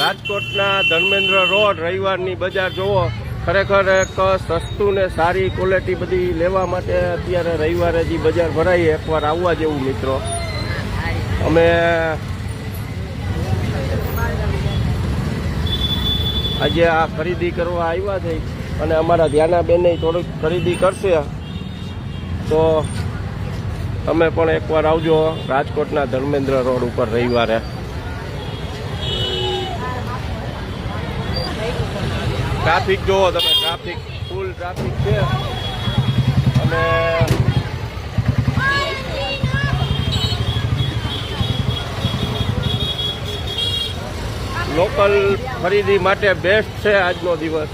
રાજકોટના ધર્મેન્દ્ર રોડ રવિવારની બજાર જોવો, ખરેખર એક સસ્તું ને સારી ક્વોલિટી બધી લેવા માટે અત્યારે રવિવારે જે બજાર ભરાય એકવાર આવવા જેવું મિત્રો. અમે આજે આ ખરીદી કરવા આવ્યા છે અને અમારા ધ્યાના બેને થોડુંક ખરીદી કરશે, તો તમે પણ એકવાર આવજો રાજકોટના ધર્મેન્દ્ર રોડ ઉપર રવિવારે. ટ્રાફિક જોવો તમે, ટ્રાફિક ફૂલ ટ્રાફિક છે અને લોકલ ખરીદી માટે બેસ્ટ છે આજનો દિવસ.